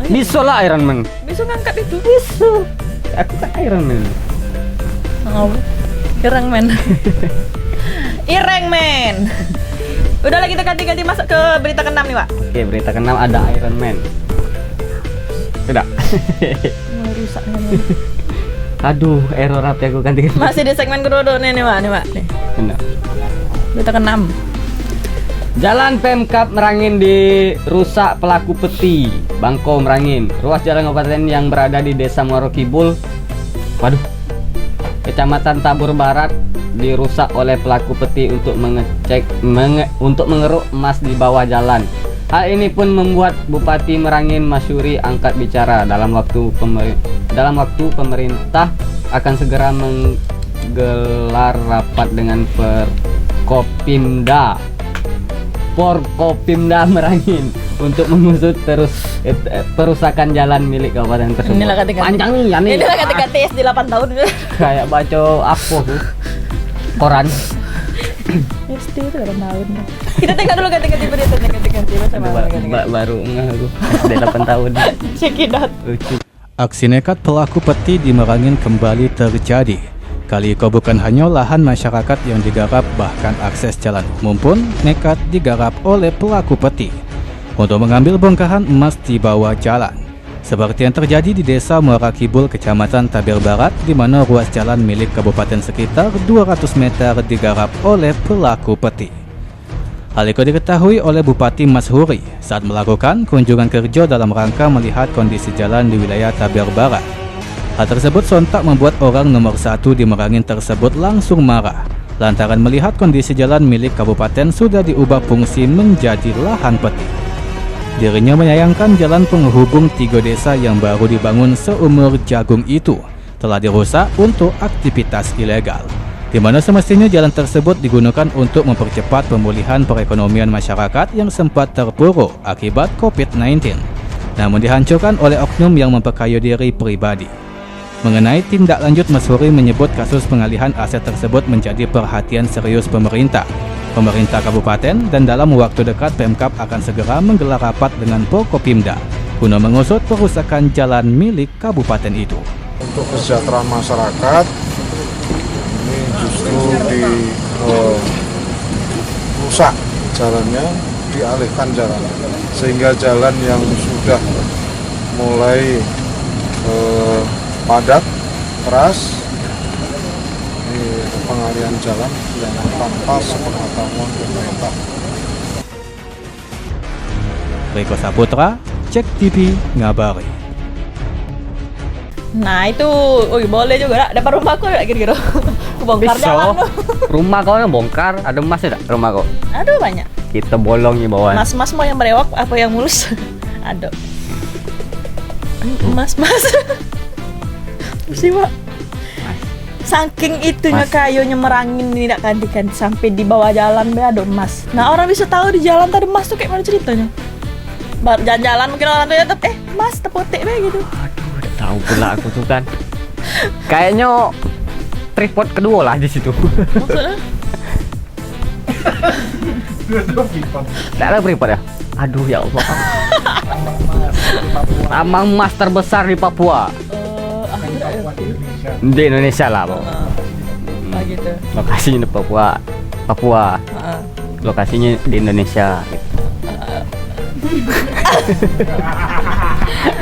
S4: Bisa lah Iron Man.
S3: Bisa ngangkat itu?
S4: Bisa. Aku kan Iron Man.
S3: Oh, Iron Man. Ireng Men. Udahlah kita ganti-ganti masuk ke berita ke-6 nih, Pak.
S4: Oke, berita ke-6 ada Iron Man. Tidak.
S3: Rusak nih.
S4: Aduh, error apa ya, aku ganti-ganti.
S3: Masih di segmen kedua nih, Pak. Nih.
S4: Benar.
S3: Berita ke-6.
S4: Jalan Pemkab Merangin dirusak pelaku peti. Bangko Merangin. Ruas jalan kabupaten yang berada di Desa Muaro Kibul, Kecamatan Tabur Barat, dirusak oleh pelaku peti untuk mengeruk emas di bawah jalan. Hal ini pun membuat Bupati Merangin Masyuri angkat bicara. Dalam waktu pemerintah akan segera menggelar rapat dengan Porkopimda Merangin untuk mengusut perusakan jalan milik kabupaten tersebut.
S3: Inilah kata-kata.
S4: Panjang nih ya nih.
S3: Inilah kata-kata SD 8 tahun.
S4: Kayak baca apa tuh? Koran.
S3: SD itu 8 tahun. Kita tengok dulu ganti-ganti berita, ganti-ganti
S4: baru enggak aku. SD 8 tahun.
S3: Cekidot.
S1: Aksi nekat pelaku peti di Merangin kembali terjadi. Kali ini bukan hanya lahan masyarakat yang digarap, bahkan akses jalan umum pun nekat digarap oleh pelaku peti untuk mengambil bongkahan emas di bawah jalan. Seperti yang terjadi di Desa Muara Kibul, Kecamatan Tabir Barat, di mana ruas jalan milik kabupaten sekitar 200 meter digarap oleh pelaku peti. Hal itu diketahui oleh Bupati Masyuri saat melakukan kunjungan kerja dalam rangka melihat kondisi jalan di wilayah Tabir Barat. Hal tersebut sontak membuat orang nomor 1 di Merangin tersebut langsung marah lantaran melihat kondisi jalan milik kabupaten sudah diubah fungsi menjadi lahan peti. Dirinya menyayangkan jalan penghubung 3 desa yang baru dibangun seumur jagung itu telah dirusak untuk aktivitas ilegal, di mana semestinya jalan tersebut digunakan untuk mempercepat pemulihan perekonomian masyarakat yang sempat terpuruk akibat COVID-19, namun dihancurkan oleh oknum yang memperkaya diri pribadi. Mengenai tindak lanjut, Masyuri menyebut kasus pengalihan aset tersebut menjadi perhatian serius pemerintah kabupaten, dan dalam waktu dekat Pemkab akan segera menggelar rapat dengan Forkopimda guna mengusut perusakan jalan milik kabupaten itu.
S11: Untuk kesejahteraan masyarakat, ini justru rusak jalannya, dialihkan jalan, sehingga jalan yang sudah mulai padat, keras, pengalihan jalan yang tanpa sepengetahuan pemerintah.
S1: Riko Saputra, Cek TV ngabari.
S3: Nah itu, boleh juga dapat rumahku enggak kira-kira? Bongkar jalan tuh.
S4: Rumah kau yang bongkar, ada emasnya enggak rumah kau?
S3: Aduh banyak.
S4: Kita bolong di bawah.
S3: Mas mau yang berewok apa yang mulus? Ada. Mas. Sih, Pak. Saking itunya kayunya merangin tidak kan sampai di bawah jalan be ada emas. Nah orang bisa tahu di jalan tadi emas tuh kayak mana ceritanya? Jalan-jalan mungkin orang tuh ya emas tepotek be gitu.
S4: Aduh, udah tahu pula aku tuh kan. Kayaknya tripod kedua lah di situ.
S3: Maksudnya?
S4: Tidak ada tripod ya? Aduh ya Allah. Tambang emas terbesar di Papua. Di Indonesia lah, Bang.
S3: Gitu.
S4: Lokasinya di Papua. Lokasinya di Indonesia gitu.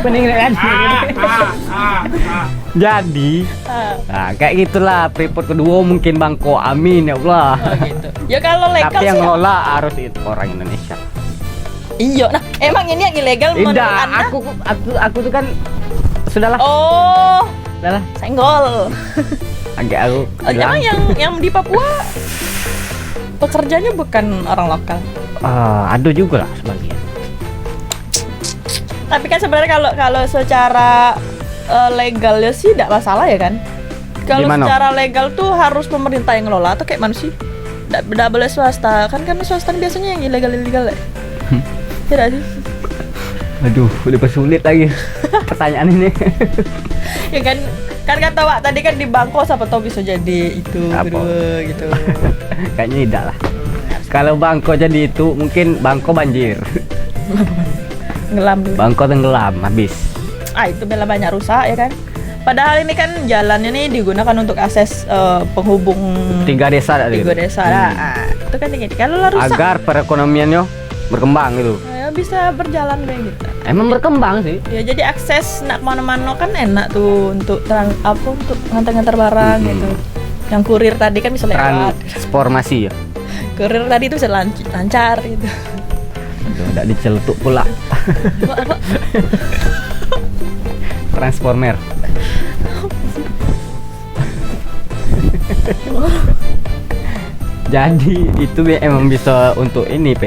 S4: Bening kan? Jadi, nah kayak gitulah tripod kedua mungkin Bangko, amin ya Allah.
S3: Gitu. Ya kalau legal
S4: tapi yang
S3: sih
S4: ngelola harus itu orang Indonesia.
S3: Iya, nah emang ini yang ilegal menurut
S4: Tidak,
S3: Anda?
S4: aku tuh kan sudahlah.
S3: Oh,
S4: Sudahlah.
S3: senggol.
S4: Agak aku.
S3: Emang yang di Papua pekerjanya bukan orang lokal.
S4: Ada juga lah sebagian.
S3: Tapi kan sebenarnya kalau secara legalnya sih tidak masalah ya kan? Kalau secara legal tuh harus pemerintah yang ngelola atau kayak mana sih? Tidak boleh swasta. Kan swasta biasanya yang ilegal ya. Tidak sih?
S4: Aduh, udah persulit lagi pertanyaan ini.
S3: Ya kan kata Wak tadi kan di Bangko siapa tahu bisa jadi itu kedua gitu.
S4: Kayaknya tidak lah. Kalau Bangko jadi itu mungkin Bangko banjir.
S3: Ngelam dulu.
S4: Bangko tenggelam habis.
S3: Itu bela banyak rusak ya kan. Padahal ini kan jalannya nih digunakan untuk akses penghubung
S4: 3 desa lah.
S3: 3 desa lah. Itu kan tinggi. Kalau lah rusak
S4: agar perekonomiannya berkembang gitu.
S3: Ya bisa berjalan kayak gitu.
S4: Emang berkembang sih.
S3: Ya jadi akses nak kemana-mana kan enak tuh untuk untuk ngantar-ngantar barang gitu. Yang kurir tadi kan bisa lewat.
S4: Transformasi ya.
S3: Kurir tadi itu bisa lancar gitu.
S4: Tidak dicelutuk pula. Transformer. Jadi itu emang bisa untuk ini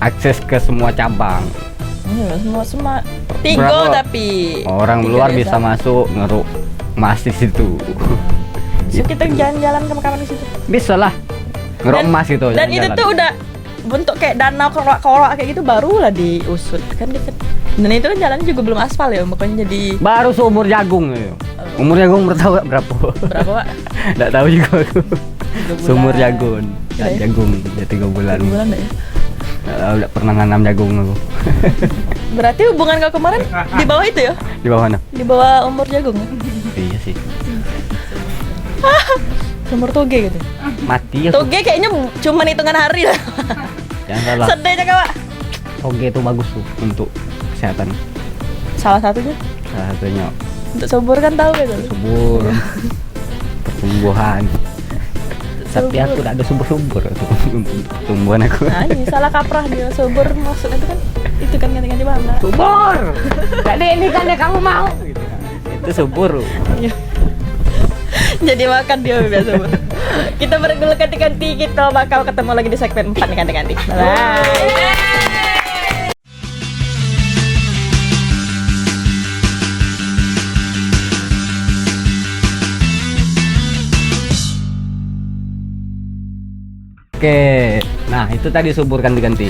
S4: akses ke semua cabang.
S3: Semua Tigo tapi
S4: orang luar bisa masuk ngeruk emas di situ.
S3: So kita jalan-jalan kapan di situ?
S4: Bisa lah ngeruk emas gitu.
S3: Dan itu tuh udah bentuk kayak danau korak-korak kayak gitu baru lah diusut kan gitu. Dan itu kan jalannya juga belum aspal ya, makanya jadi
S4: baru seumur jagung ya. Umur jagung berapa?
S3: Berapa, Pak?
S4: Enggak tahu juga aku. Sumur jagung. Jagung ya 3 bulan.
S3: 3 bulan ya?
S4: Enggak pernah nanam jagung aku.
S3: Berarti hubungan kau kemarin di bawah itu ya?
S4: Di bawah mana?
S3: Di bawah umur jagung ya?
S4: Iya sih.
S3: Umur toge gitu.
S4: Mati ya.
S3: Toge kayaknya cuma hitungan hari lah.
S4: Jangan salah.
S3: Sedihnya Kak.
S4: Toge itu bagus tuh untuk kesehatan.
S3: Salah satunya?
S4: Salah satunya.
S3: Untuk subur kan tahu gitu.
S4: Subur. Pertumbuhan. Tapi aku tidak ada subur-subur untuk tumbuhan aku.
S3: Nah ini salah kaprah dia, subur maksudnya itu kan ganti-ganti bahan.
S4: Subur! Jadi ini kan yang kamu mau itu subur.
S3: Jadi makan dia biasa subur. Kita break dulu, ganti-ganti, kita bakal ketemu lagi di segmen 4 nih ganti-ganti. Bye.
S4: Itu tadi subur ganti-ganti.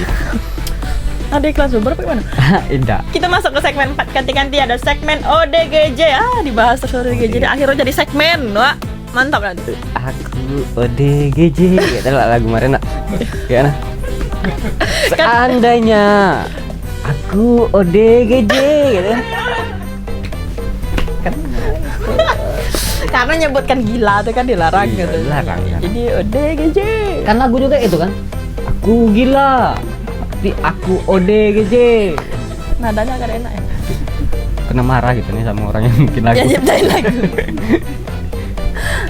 S3: Ada iklan subur apa gimana?
S4: Tidak.
S3: Kita masuk ke segmen 4 ganti-ganti. Ada segmen ODGJ. Dibahas terus ODGJ. Akhirnya jadi segmen. Wah, mantap nanti.
S4: Aku ODGJ. Kita lagu kemarin nak. Ya nah. Seandainya aku ODGJ gitu.
S3: Karena nyebutkan gila itu kan dilarang
S4: Iya,
S3: gitu.
S4: dilarang, kan.
S3: Jadi ODGJ.
S4: Kan lagu juga itu kan. Aku gila. Tapi aku ODGJ.
S3: Nadanya agak enak ya.
S4: Kena marah gitu nih sama orang yang bikin lagu.
S3: Ya nyiptain lagu.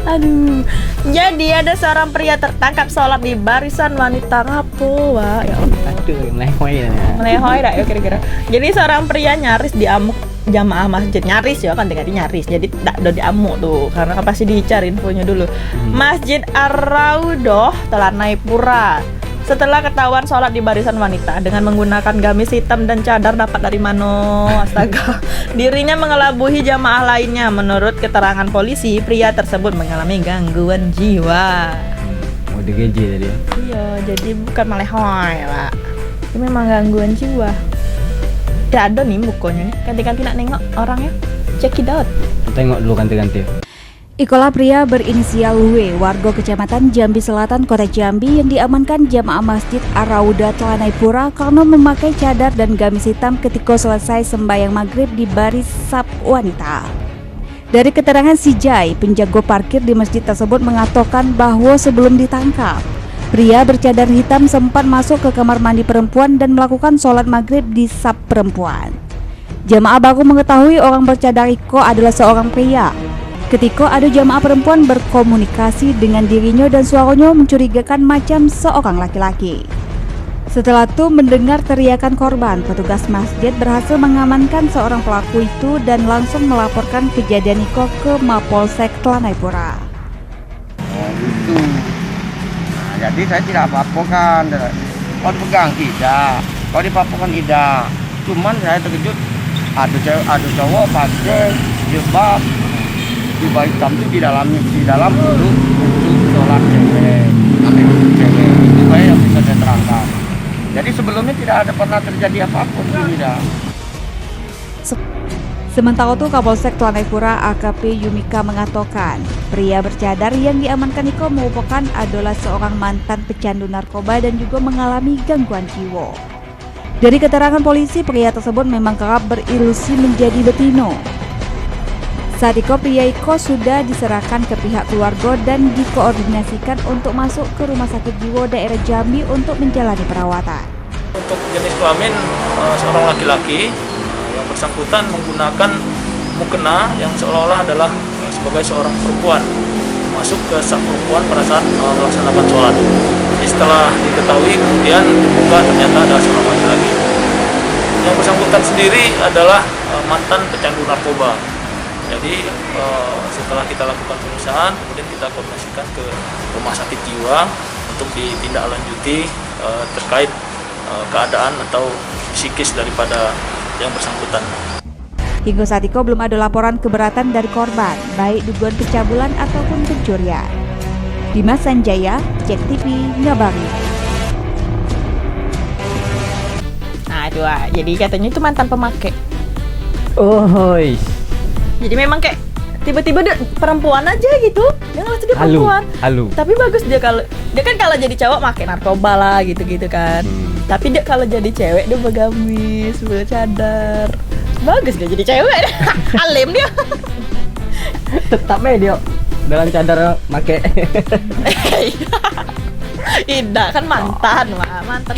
S3: Aduh. Jadi ada seorang pria tertangkap sholat di barisan wanita ngapo. Wah, ya Allah.
S4: Aduh, melehoy ya.
S3: Melehoy dah ya kira-kira. Jadi seorang pria nyaris diamuk jamaah masjid, nyaris ya kan tinggal nyaris. Jadi tak udah diamuk tuh karena pasti dicari infonya dulu. Masjid Ar-Raudhah Telanai Pura. Setelah ketahuan sholat di barisan wanita dengan menggunakan gamis hitam dan cadar dapat dari mana? Astaga. Dirinya mengelabui jamaah lainnya. Menurut keterangan polisi, pria tersebut mengalami gangguan jiwa.
S4: ODGJ tadi ya.
S3: Iya, jadi bukan melehoy, Pak. Ini memang gangguan jiwa. Tidak ada nih bukunya nih. Ganti-ganti nak nengok orangnya. Check it out.
S4: Tengok dulu ganti-ganti.
S12: Ikola pria berinisial W, warga Kecamatan Jambi Selatan, Kota Jambi yang diamankan jamaah Masjid Ar-Raudhah Telanai Pura karena memakai cadar dan gamis hitam ketika selesai sembahyang maghrib di baris saf wanita. Dari keterangan si Jai, penjaga parkir di masjid tersebut mengatakan bahwa sebelum ditangkap, pria bercadar hitam sempat masuk ke kamar mandi perempuan dan melakukan sholat maghrib di saf perempuan. Jamaah baru mengetahui orang bercadar itu adalah seorang pria. Ketika ada jamaah perempuan berkomunikasi dengan dirinya dan suaranya mencurigakan macam seorang laki-laki. Setelah itu mendengar teriakan korban, petugas masjid berhasil mengamankan seorang pelaku itu dan langsung melaporkan kejadian itu ke Mapolsek Telanai Pura.
S13: Itu. Nah, jadi saya tidak apa-apa kan. Kalau dipegang tidak, kalau dipapukan tidak. Cuman saya terkejut ada cowok pakai jilbab di bawah hitam itu di dalam duduk untuk sholat cewek, cewek itu saya yang bisa saya terangkan. Jadi sebelumnya tidak ada pernah terjadi apapun tidak.
S12: Sementara itu Kapolsek Telanai Pura AKP Yumika mengatakan pria bercadar yang diamankan itu merupakan adalah seorang mantan pecandu narkoba dan juga mengalami gangguan jiwa. Dari keterangan polisi, pria tersebut memang kerap berilusi menjadi betino. Saat itu pria Iko sudah diserahkan ke pihak keluarga dan dikoordinasikan untuk masuk ke rumah sakit jiwa daerah Jambi untuk menjalani perawatan.
S8: Untuk jenis kelamin seorang laki-laki yang bersangkutan menggunakan mukena yang seolah-olah adalah sebagai seorang perempuan masuk ke saf perempuan pada saat melaksanakan sholat. Jadi setelah diketahui kemudian dibuka ternyata ada seorang laki-laki. Yang bersangkutan sendiri adalah mantan pecandu narkoba. Jadi setelah kita lakukan pemeriksaan, kemudian kita koordinasikan ke rumah sakit jiwa untuk ditindaklanjuti terkait keadaan atau psikis daripada yang bersangkutan.
S12: Hingga saat itu belum ada laporan keberatan dari korban, baik dugaan pencabulan ataupun pencurian. Dimas Sanjaya, Cek TV, ngabari.
S3: Nah itu jadi katanya itu mantan pemakai.
S4: Ohoi.
S3: Jadi memang kayak tiba-tiba dia perempuan aja gitu. Dia ngerasa dia perempuan.
S4: Halu.
S3: Tapi bagus dia kalau kan jadi cowok pakai narkoba lah gitu-gitu kan. Tapi dia kalau jadi cewek dia bergamis, bercadar. Bagus dia jadi cewek. Alim dia.
S4: Tetap dia dalam cadar make.
S3: Tidak kan mantan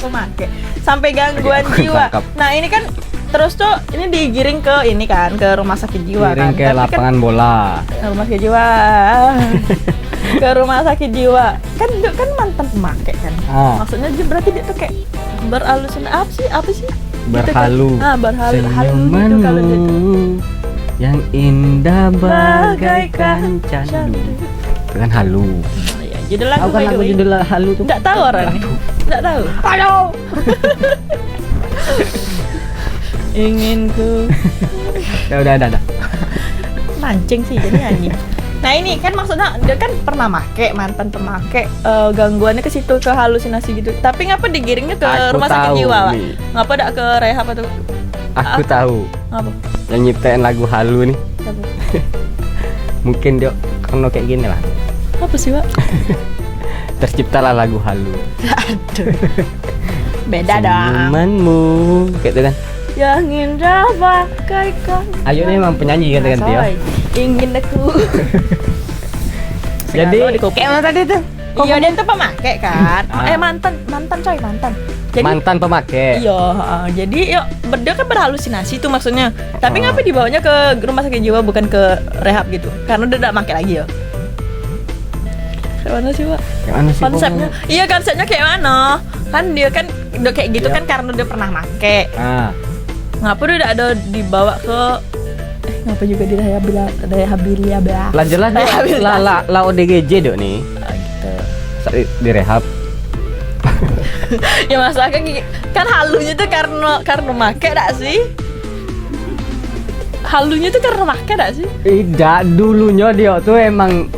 S3: pemakai. Sampai gangguan jiwa. Nah, ini kan terus tuh ini digiring ke ini kan ke rumah sakit jiwa.
S4: Giring
S3: kan.
S4: ke
S3: Tapi
S4: lapangan
S3: kan,
S4: bola.
S3: Ke rumah sakit jiwa. Ke rumah sakit jiwa. Kan dia kan mantan pemakai kan. Maksudnya dia berarti dia tuh kayak berhalusinasi apa sih?
S4: Berhalu.
S3: Gitu kan? Berhalu gitu kalau dia tuh.
S4: Yang indah bagaikan candu. Itu kan halu.
S3: Ya, judul lagu
S4: kan lagu judul halu tuh.
S3: Enggak tahu orang ini. Enggak tahu. Halo. Ingin ku.
S4: Udah.
S3: Mancing sih jadi nyanyi. Nah Nah ini kan maksudnya dia kan pernah make, mantan pemakai, gangguannya ke situ, ke halusinasi gitu. Tapi ngapa digiringnya ke rumah sakit jiwa, Pak? Ngapa tidak ke rehab atau?
S4: Aku tahu.
S3: Apa?
S4: Yang nyiptain lagu halu nih.
S3: Apa?
S4: Mungkin dia karena kayak gini lah.
S3: Apa sih, Pak?
S4: Terciptalah lagu halu.
S3: Aduh. Beda dong.
S4: Senyumanmu, gitu kan.
S3: Yang indah bagaikan.
S4: Ayo nih emang penyanyi kan dia.
S3: Ingin aku.
S4: Jadi
S3: kayak mana tadi tuh? Iya dia tuh pemakai kan. Mantan coy, mantan. Jadi,
S4: mantan pemakai.
S3: Iya, jadi yuk dia kan berhalusinasi tuh maksudnya. Tapi ngapa dibawanya ke rumah sakit jiwa bukan ke rehab gitu? Karena dia tidak pakai lagi ya. Kayak mana sih, Pak? Konsepnya? Iya, konsepnya kayak mana? Kan dia kan udah kayak gitu kan karena dia pernah make. Ngapa dia udah ada dibawa ke ngapa juga di rehabilitasi?
S4: Lah jelas lah ODGJ dok nih.
S3: Gitu.
S4: Di rehab.
S3: Ya masalah kan halunya tuh karena make enggak sih? Halunya tuh karena make enggak sih?
S4: Tidak, dulunya dia tuh emang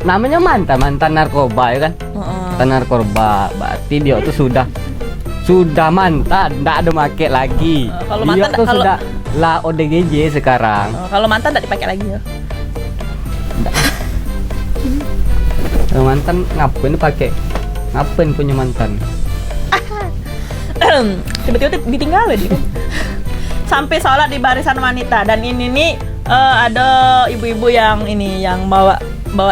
S4: namanya mantan narkoba ya kan? Mantan narkoba, berarti dia tuh sudah mantan, enggak ada make lagi.
S3: Kalau
S4: dia
S3: mantan
S4: tuh sudah lah ODGJ sekarang.
S3: Kalau mantan enggak dipakai lagi ya?
S4: Kalau mantan ngapain pakai? Ngapain punya mantan?
S3: Tiba-tiba ditinggalin dia. Sampai sholat di barisan wanita dan ini nih ada ibu-ibu yang bawa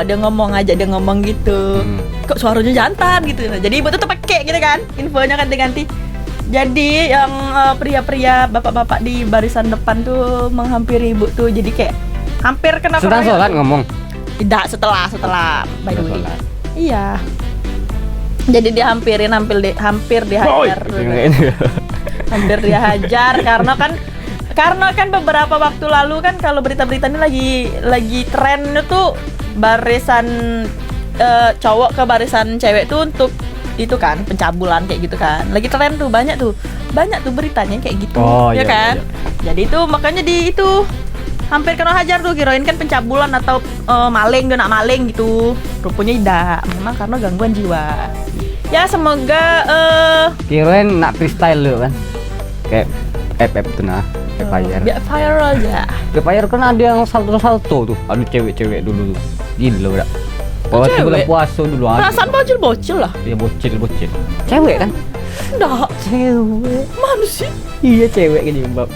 S3: dia ngajak dia ngomong gitu. Kok suaranya jantan gitu. Jadi ibu tuh pakai gitu kan. Infonya ganti-ganti. Jadi yang pria-pria bapak-bapak di barisan depan tuh menghampiri ibu tuh jadi kayak hampir kena
S4: Sedang sholat ngomong?
S3: Tidak, setelah by the way. Iya. Jadi dia hampir dihajar. Hampir dihajar karena kan beberapa waktu lalu kan kalau berita-berita ini lagi tren itu barisan cowok ke barisan cewek tuh untuk itu kan pencabulan kayak gitu kan. Lagi tren tuh banyak tuh beritanya kayak gitu. Ya kan? Iya. Jadi itu makanya itu hampir kena hajar tuh, kirain kan pencabulan atau maling, dia nak maling gitu. Rupanya tidak, memang karena gangguan jiwa. Ya semoga
S4: kirain nak freestyle lu kan. Kayak FF tuh nah, Fire.
S3: Biar viral aja.
S4: Fire kan ada yang salto tuh. Aduh cewek-cewek dulu tuh. Gila udah. Waktu bulan puasa dulu ada.
S3: Perasaan bocil lah.
S4: Iya bocil. Cewek kan?
S3: Enggak, cewek. Mana sih?
S4: Iya cewek kan Mbak.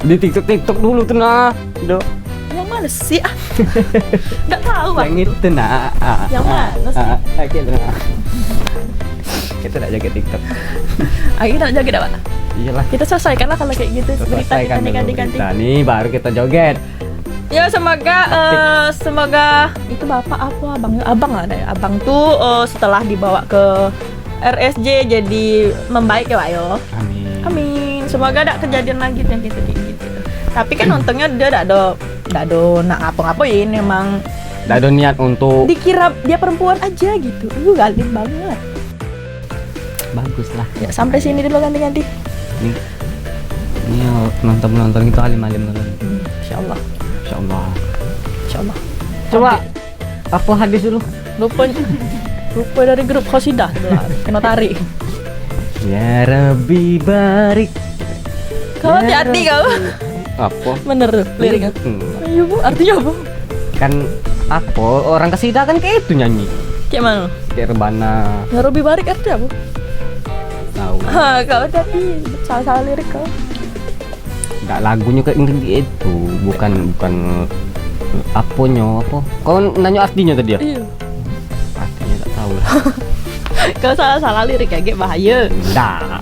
S4: Di TikTok dulu tuh nah.
S3: Yang mana sih? Enggak tahu Bang.
S4: Yang itu nah.
S3: Yang mana sih?
S4: Kita nah. Kita enggak jaga TikTok.
S3: Kita enggak jaga dah, Pak.
S4: Iyalah.
S3: Kita selesaikan lah kalau kayak gitu berita kita ganti-ganti.
S4: Nih baru kita joget.
S3: Ya semoga itu bapak apa abang lah deh. Abang tuh setelah dibawa ke RSJ jadi membaik ya Pak yo. Amin. Semoga ada kejadian lagi yang gitu. Tapi kan untungnya dia tidak ada nak ngapa-ngapain emang.
S4: Tidak ada niat untuk.
S3: Dikira dia perempuan aja gitu. Galim banget.
S4: Bagus lah.
S3: Ya sampai sini dulu ganti-ganti.
S4: Ini penonton kita alim-alim dulu.
S3: Insyaallah.
S4: Coba aku hadis dulu.
S3: Lupa dari grup Khosidah kena tarik.
S4: Ya Rabbi barik.
S3: Kau hati-hati kau.
S4: Apa?
S3: Bener tuh liriknya. Iya Bu, artinya apa?
S4: Kan apa? Orang Khosidah kan kayak itu nyanyi.
S3: Kayak mana?
S4: Kayak Rebana.
S3: Ya Rabbi barik artinya apa?
S4: Tahu.
S3: Kau tadi salah lirik kau.
S4: Enggak lagunya kayak itu, bukan apa. Kau nanya artinya tadi ya?
S3: Iya.
S4: Artinya tak tahu lah.
S3: Kau salah lirik ya, kayak bahaya.
S4: Enggak.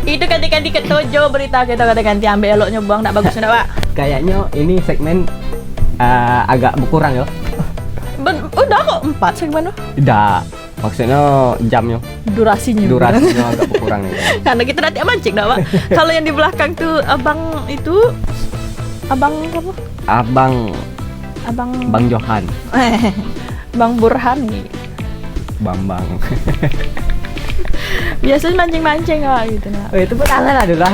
S3: Itu ganti-ganti ketojo berita kita ganti ambil eloknya buang enggak bagus enggak, Pak?
S4: Kayaknya ini segmen agak berkurang ya.
S3: Udah kok 4 segmen loh.
S4: Tidak. Maksudnya jamnya.
S3: Durasinya
S4: agak berkurang nih.
S3: Karena kita nanti mancing enggak, Pak? Kalau yang di belakang tuh abang apa? Abang
S4: Johan.
S3: Bang Burhan nih.
S4: Bambang.
S3: Biasanya mancing-mancing gitu nah.
S4: Oh, itu pun tangan ada lah.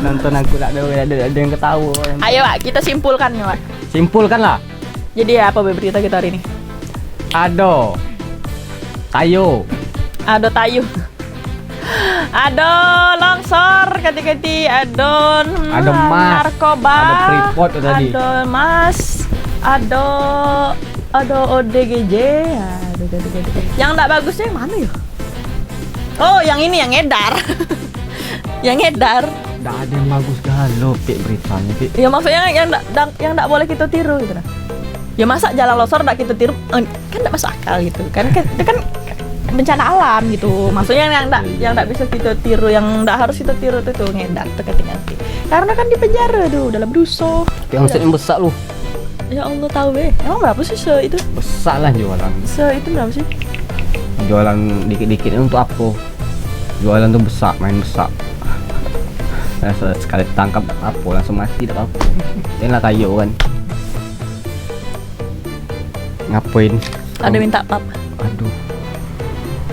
S4: nonton aku tak ada yang ketawa.
S3: Ayo Pak, kita simpulkan nih Pak.
S4: Simpulkan lah.
S3: Jadi apa berita kita hari ini?
S4: Ado tayo.
S3: Ado longsor ganti-ganti, ado
S4: mas,
S3: narkoba,
S4: ado Freeport tadi,
S3: ado mas, ado ODGJ, Yang nggak bagusnya yang mana ya? Oh, yang ini yang ngedar. Yang ngedar.
S4: Nggak ada yang bagus galau beritanya.
S3: Ya maksudnya yang nggak boleh kita tiru gitu nah. Ya masa jalan longsor nggak kita tiru, kan nggak masuk akal gitu kan itu kan bencana alam gitu. Maksudnya yang nggak bisa kita tiru, yang nggak harus kita tiru itu ngedar tuh ganti. Karena kan di penjara tuh dalam dosa.
S4: Yang yang besar lu.
S3: Ya Allah tahu emang berapa sih itu?
S4: Besar lah jualan.
S3: Itu berapa sih?
S4: Jualan dikit-dikit untuk apa? Jualan tuh besar, main besar. Nah, sekali tangkap apa langsung mati tak apa. Janganlah tayo kan. Ngapain?
S3: Ada minta pap.
S4: Aduh.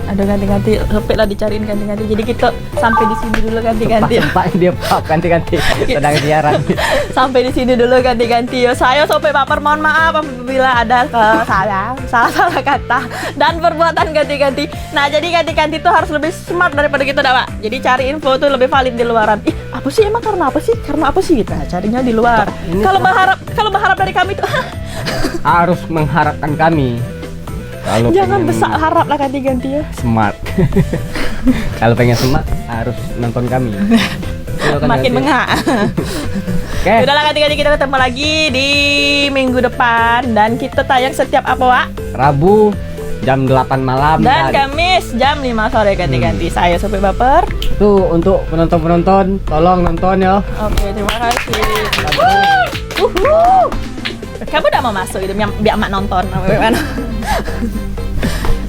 S3: Ada ganti-ganti, sampai lah dicariin ganti-ganti. Jadi kita sampai di sini dulu ganti-ganti.
S4: Sempat dia pap ganti-ganti. Sedang siaran.
S3: Sampai di sini dulu ganti-ganti. Yo, saya Sope Baper mohon maaf apabila ada salah kata dan perbuatan ganti-ganti. Nah, jadi ganti-ganti itu harus lebih smart daripada kita, Pak. Jadi cari info tuh lebih valid di luaran. Apa sih emang karena apa sih? Karena apa sih? Nah, carinya di luar. Kalau berharap dari kami tuh
S4: harus mengharapkan kami. Kalau
S3: jangan besar harap lah ganti-ganti ya.
S4: Smart. Kalau pengen smart harus nonton kami.
S3: Makin bengak.
S4: Oke.
S3: Udahlah ganti-ganti, kita ketemu lagi di minggu depan dan kita tayang setiap apa Wak?
S4: Rabu jam 8 malam
S3: dan Kamis jam 5 sore ganti-ganti. Saya Sope Baper.
S4: Tuh untuk penonton-penonton tolong nonton ya.
S3: Oke, terima kasih. Kamu udah mau masuk itu biar mak nonton.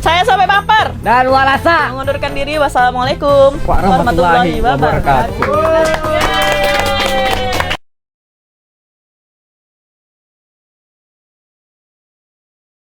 S3: Saya Sope Baper
S4: dan Walasa
S3: mengundurkan diri. Wassalamualaikum
S4: warahmatullahi wabarakatuh.